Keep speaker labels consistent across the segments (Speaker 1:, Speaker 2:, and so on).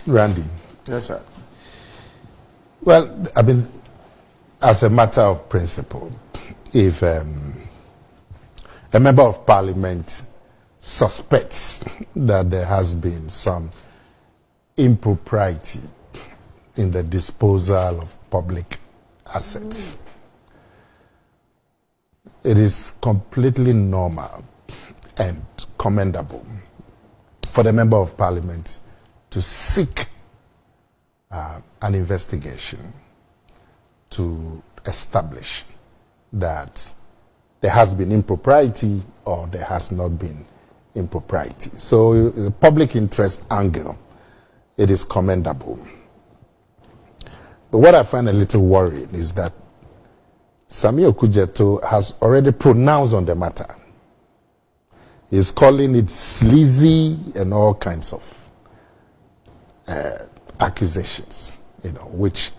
Speaker 1: Randy.
Speaker 2: Yes, sir.
Speaker 1: Well, I mean, as a matter of principle, if a member of parliament suspects that there has been some impropriety in the disposal of public assets, it is completely normal and commendable for the member of parliament to seek an investigation to establish that there has been impropriety or there has not been impropriety. So the public interest angle, it is commendable. But what I find a little worrying is that Sami Okujeto has already pronounced on the matter. He's calling it sleazy and all kinds of accusations, which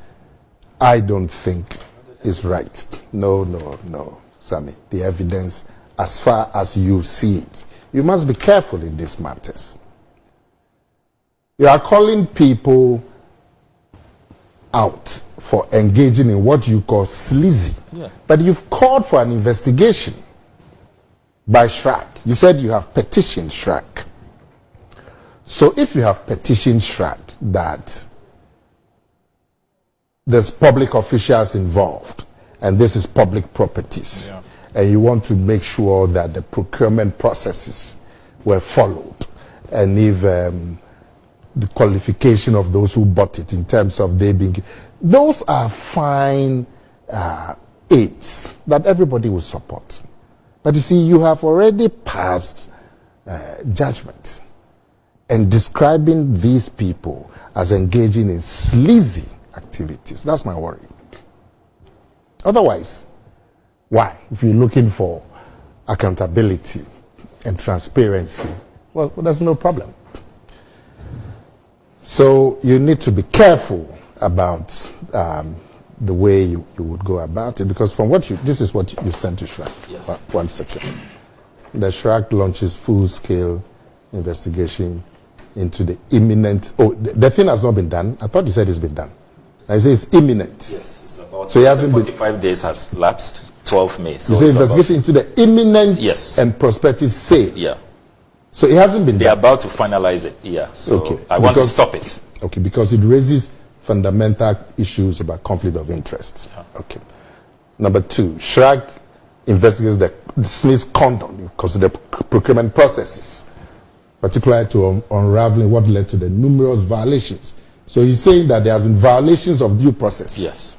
Speaker 1: I don't think is right. No, Sami. The evidence, as far as you see it, you must be careful in these matters. You are calling people out for engaging in what you call sleazy, but you've called for an investigation by CHRAG. You said you have petitioned CHRAG. So if you have petitioned CHRAG that there's public officials involved and this is public properties, and you want to make sure that the procurement processes were followed, and if the qualification of those who bought it in terms of they being, those are fine aims that everybody will support. But you see, you have already passed judgment and describing these people as engaging in sleazy activities. That's my worry. Otherwise, why? If you're looking for accountability and transparency, well, there's no problem. So you need to be careful about the way you would go about it, because from what this is what you sent to CHRAG.
Speaker 3: Yes.
Speaker 1: 1 second. The CHRAG launches full-scale investigation into the imminent. Oh, the thing has not been done. I thought you said it's been done. I say it's imminent.
Speaker 3: Yes, it's about.
Speaker 1: So it hasn't
Speaker 3: 45 days has lapsed. 12 May. So
Speaker 1: you say investigation into the imminent and prospective sale.
Speaker 3: Yeah.
Speaker 1: So it hasn't been done.
Speaker 3: They're about to finalize it. Yeah. So
Speaker 1: okay.
Speaker 3: I want to stop it.
Speaker 1: Okay, because it raises fundamental issues about conflict of interest.
Speaker 3: Yeah.
Speaker 1: Okay. Number 2, CHRAG investigates the SNNIT conduct because of the procurement processes, particularly to unraveling what led to the numerous violations. So he's saying that there has been violations of due process.
Speaker 3: Yes.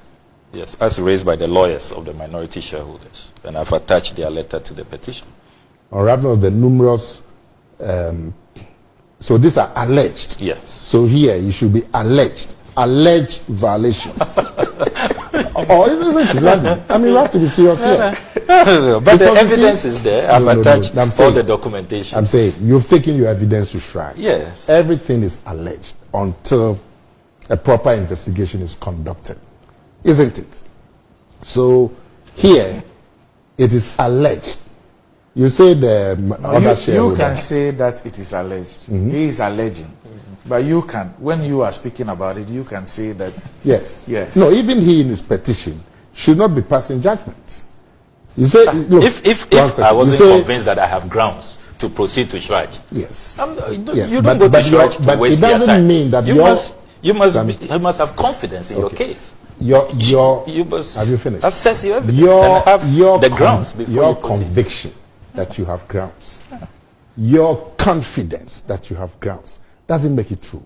Speaker 3: Yes, as raised by the lawyers of the minority shareholders. And I've attached their letter to the petition.
Speaker 1: Unraveling of the numerous, so these are alleged.
Speaker 3: Yes.
Speaker 1: So here you should be alleged violations. Or isn't it? I mean, you have to be serious here.
Speaker 3: No, but the evidence is there. I've attached all the documentation.
Speaker 1: I'm saying, you've taken your evidence to CHRAG.
Speaker 3: Yes.
Speaker 1: Everything is alleged until a proper investigation is conducted. Isn't it? So here, it is alleged. You say the other shareholder.
Speaker 2: You can say that it is alleged. He is alleging. But you can, when you are speaking about it, you can say that.
Speaker 1: Yes.
Speaker 2: Yes.
Speaker 1: No, even he in his petition should not be passing judgments. You say, look,
Speaker 3: if I wasn't convinced that I have grounds to proceed to CHRAG.
Speaker 1: Yes.
Speaker 3: You don't go to CHRAG to waste your time.
Speaker 1: But it doesn't mean that
Speaker 3: you must have confidence in your case.
Speaker 1: You
Speaker 3: must
Speaker 1: have you finished?
Speaker 3: Assess your evidence and have the grounds before
Speaker 1: your
Speaker 3: you proceed.
Speaker 1: conviction that you have grounds, your confidence that you have grounds, doesn't make it true.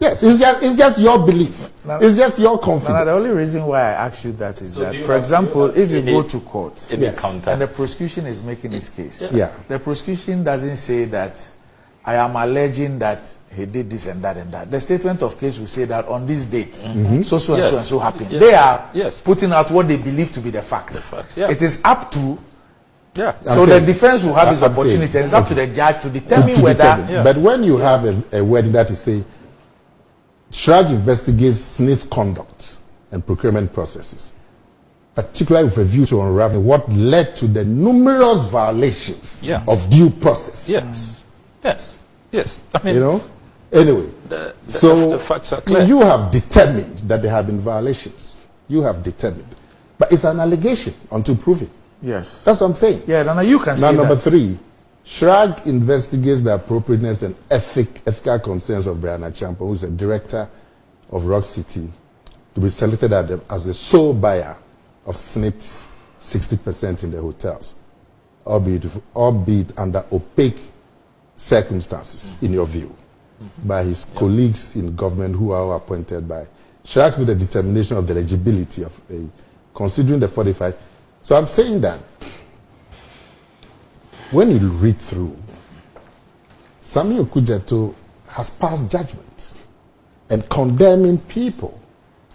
Speaker 1: Yes, it's just your belief. It's just your confidence.
Speaker 2: The only reason why I asked you that is that, for example, if you go to court and the prosecution is making its case, the prosecution doesn't say that I am alleging that he did this and that and that. The statement of case will say that on this date, so and so happened. They are putting out what they believe to be the facts. It is up to. So the defense will have its opportunity, and it's up to the judge to determine whether.
Speaker 1: But when you have a wording that is say, CHRAG investigates SNNIT conduct and procurement processes, particularly with a view to unravel what led to the numerous violations of due process.
Speaker 3: Yes. I mean,
Speaker 1: anyway,
Speaker 3: the facts are clear.
Speaker 1: You have determined that there have been violations. You have determined. But it's an allegation until proven.
Speaker 2: Yes.
Speaker 1: That's what I'm saying.
Speaker 2: Yeah, Nana, you can say
Speaker 1: now, number
Speaker 2: that.
Speaker 1: 3, CHRAG investigates the appropriateness and ethical concerns of Brian Achampo, who is a director of Rock City, to be selected as the sole buyer of SNNIT 60% in the hotels, albeit under opaque circumstances, in your view, by his colleagues in government who are appointed by CHRAG with the determination of the eligibility of considering the 45. So I'm saying that when you read through, Samuel Kujato has passed judgments and condemning people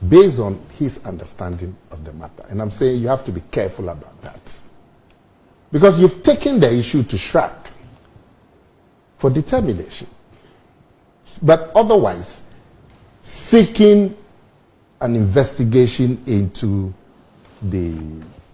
Speaker 1: based on his understanding of the matter. And I'm saying you have to be careful about that. Because you've taken the issue to CHRAG for determination. But otherwise, seeking an investigation into the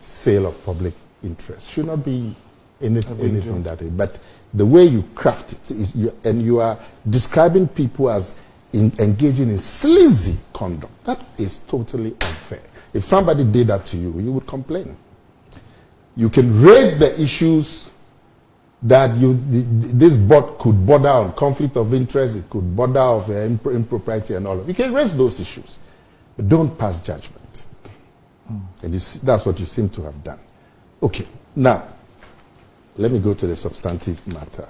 Speaker 1: sale of public interest should not be anything that way. But the way you craft it is, you are describing people as engaging in sleazy conduct. That is totally unfair. If somebody did that to you, you would complain. You can raise the issues that this board could border on conflict of interest, it could border of impropriety and all of it. You can raise those issues, but don't pass judgment. And that's what you seem to have done. Okay, now, let me go to the substantive matter.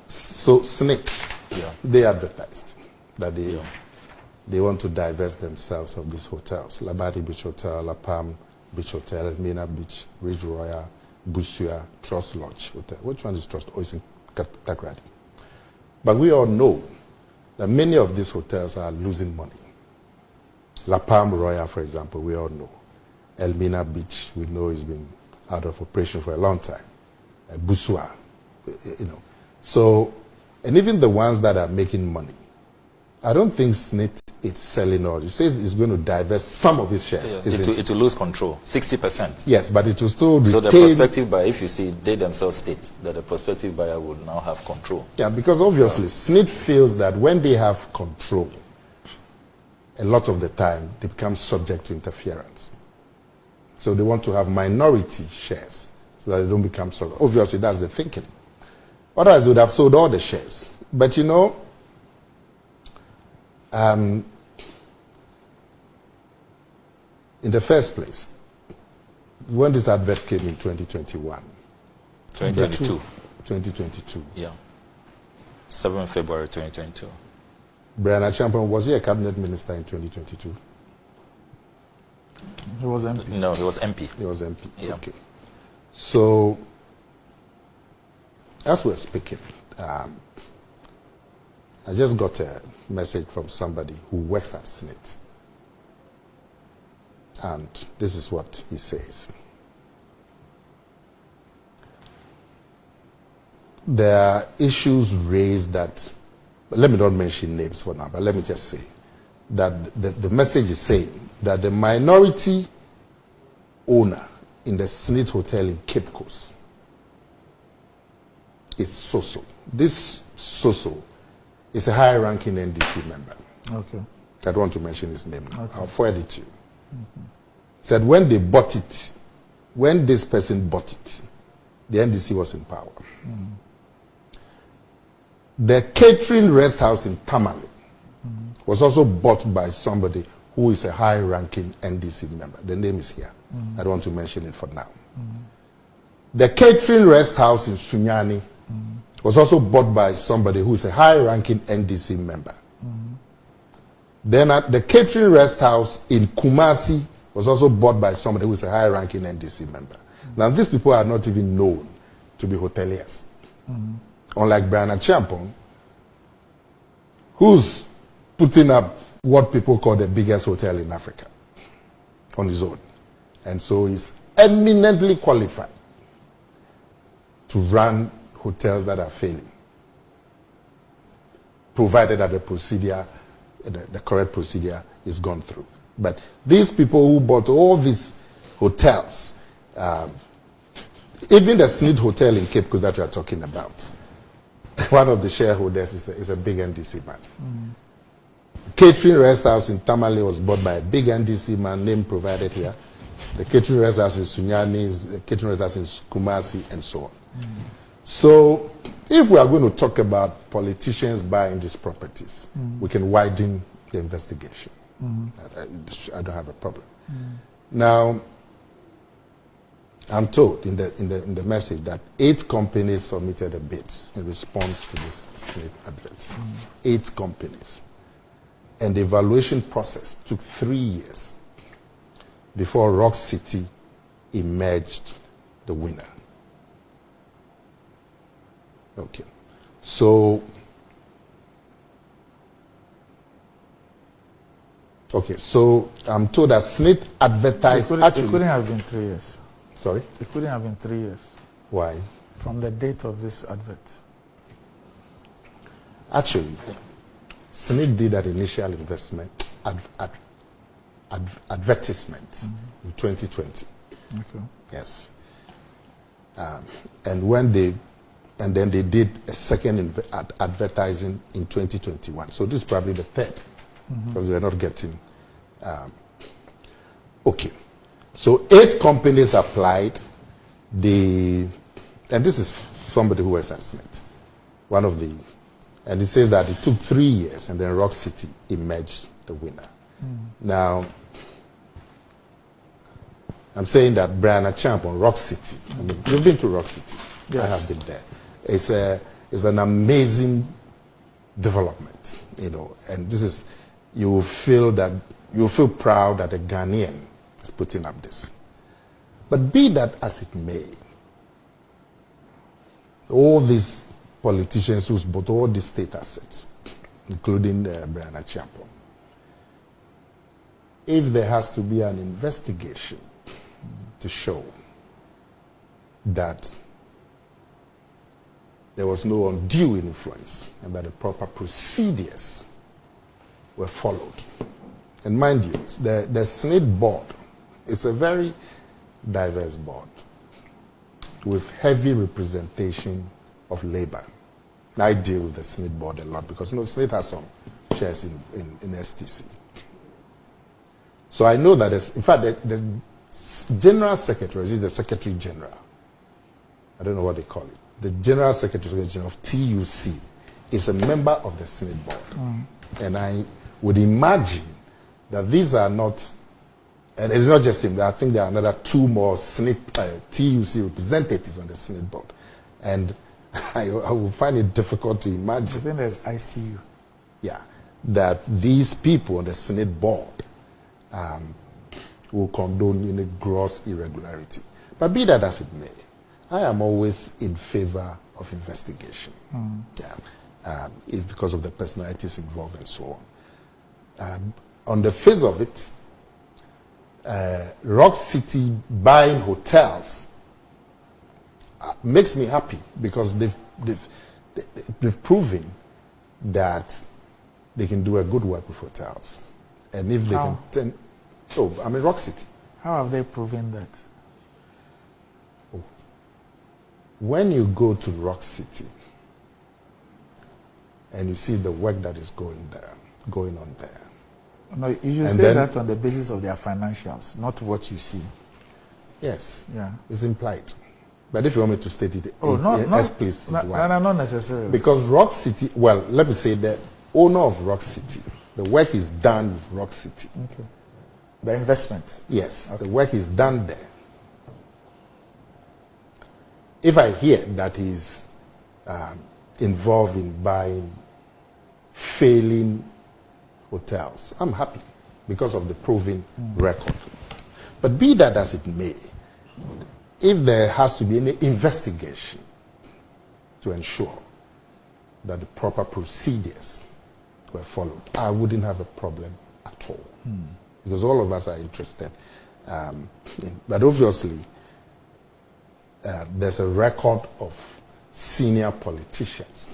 Speaker 1: So SNNIT, they advertised that they want to divest themselves of these hotels. Labadi Beach Hotel, La Palm Beach Hotel, Elmina Beach, Ridge Royal, Busua, Trust Lodge Hotel. Which one is Trust? Oh, it's in Takrady. But we all know that many of these hotels are losing money. La Palm Royal, for example, we all know. Elmina Beach, we know, has been out of operation for a long time. Busua, So, and even the ones that are making money, I don't think SNNIT is selling all. It says it's going to divest some of its shares.
Speaker 3: Yeah. It will lose control, 60%.
Speaker 1: Yes, but it will still retain.
Speaker 3: So the prospective buyer, if you see, they themselves state that the prospective buyer will now have control.
Speaker 1: Yeah, because obviously SNNIT feels that when they have control, a lot of the time they become subject to interference. So they want to have minority shares so that they don't become subject. Obviously, that's the thinking. Otherwise, they would have sold all the shares. But in the first place, when this advert came in 2021. 2022.
Speaker 3: Yeah. 7 February 2022.
Speaker 1: Brian Achampo, was he a cabinet minister in 2022?
Speaker 2: He was MP.
Speaker 3: No, he was MP.
Speaker 1: He was MP.
Speaker 3: Yeah.
Speaker 1: Okay. So, as we're speaking, I just got a message from somebody who works at SNNIT. And this is what he says. There are issues raised that, let me not mention names for now, but let me just say that the message is saying that the minority owner in the SNNIT Hotel in Cape Coast is Soso. This Soso is a high-ranking NDC member.
Speaker 2: Okay.
Speaker 1: I don't want to mention his name.
Speaker 2: Okay.
Speaker 1: I'll forward it to you. Said when they bought it, when this person bought it, the NDC was in power. The catering rest house in Tamale was also bought by somebody who is a high-ranking NDC member. The name is here. I don't want to mention it for now. The catering rest house in Sunyani was also bought by somebody who is a high-ranking NDC member. Then the catering rest house in Kumasi was also bought by somebody who is a high-ranking NDC member. Now, these people are not even known to be hoteliers. Unlike Brian Achampo, who's putting up what people call the biggest hotel in Africa on his own. And so he's eminently qualified to run hotels that are failing, provided that the procedure, the correct procedure is gone through. But these people who bought all these hotels, even the SNNIT Hotel in Cape Coast that we are talking about, one of the shareholders is a big NDC man. Catering rest house in Tamale was bought by a big NDC man, name provided here. The catering rest house in Sunyani, the catering rest house in Kumasi, and so on. So, if we are going to talk about politicians buying these properties, we can widen the investigation. I don't have a problem. Now, I'm told in the message that 8 companies submitted a bids in response to this SNNIT advert. 8 companies. And the evaluation process took 3 years before Rock City emerged the winner. Okay. So, I'm told that SNNIT advertised.
Speaker 2: It couldn't have been 3 years.
Speaker 1: Sorry?
Speaker 2: It couldn't have been 3 years.
Speaker 1: Why?
Speaker 2: From the date of this advert.
Speaker 1: Actually, SNNIT did that initial investment advertisement in 2020.
Speaker 2: Okay.
Speaker 1: Yes. And then they did a second advertising in 2021. So this is probably the third, because we're not getting. Okay. So 8 companies applied. And this is somebody who was at SNNIT, and it says that it took 3 years, and then Rock City emerged the winner. Now, I'm saying that Brian Achamp on Rock City. I mean, you've been to Rock City. Yes. I have been there. It's an amazing development, and you will feel proud that a Ghanaian is putting up this. But be that as it may, all these politicians who's bought all these state assets, including Brian Achamp, if there has to be an investigation to show that there was no undue influence and that the proper procedures were followed. And mind you, the SNNIT board is a very diverse board with heavy representation of labor. I deal with the SNNIT board a lot because SNNIT has some shares in STC. So I know that the general secretary is the secretary general. I don't know what they call it. The general secretary of TUC is a member of the SNNIT board. And I would imagine that these are not, and it's not just him, I think there are another 2 more TUC representatives on the SNNIT board. And I will find it difficult to imagine.
Speaker 2: I think there's ICU.
Speaker 1: Yeah, that these people on the SNNIT board will condone any gross irregularity. But be that as it may, I am always in favor of investigation. It's because of the personalities involved and so on. On the face of it, Rock City buying hotels makes me happy because they've proven that they can do a good work with hotels. And if they can, Rock City.
Speaker 2: How have they proven that?
Speaker 1: When you go to Rock City and you see the work that is going on there.
Speaker 2: No, you should say that on the basis of their financials, not what you see.
Speaker 1: Yes.
Speaker 2: Yeah.
Speaker 1: It's implied. But if you want me to state it explicitly.
Speaker 2: No, not necessarily.
Speaker 1: Because Rock City, well, let me say the owner of Rock City, the work is done with Rock City.
Speaker 2: Okay. The investment.
Speaker 1: Yes, okay. The work is done there. If I hear that he's involved in buying failing hotels, I'm happy because of the proven record. But be that as it may, if there has to be any investigation to ensure that the proper procedures were followed, I wouldn't have a problem at all. Because all of us are interested. But obviously, there's a record of senior politicians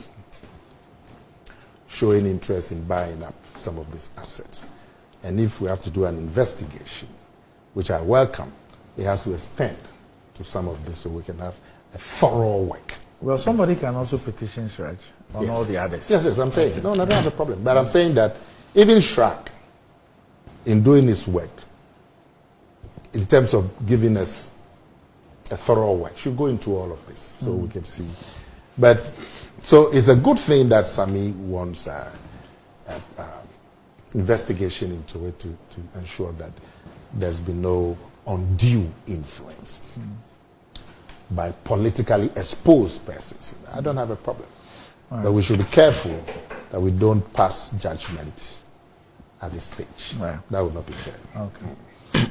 Speaker 1: showing interest in buying up some of these assets. And if we have to do an investigation, which I welcome, it has to extend to some of this so we can have a thorough work
Speaker 2: Well, somebody can also petition CHRAG on all the others.
Speaker 1: Yes, I'm saying. Okay. No, I don't have a problem. But I'm saying that even CHRAG, in doing its work, in terms of giving us a thorough work, should go into all of this so we can see. But, so it's a good thing that Sami wants investigation into it to ensure that there's been no undue influence by politically exposed persons. I don't have a problem. Right. But we should be careful that we don't pass judgment at this stage. Right. That would not be fair.
Speaker 2: Okay.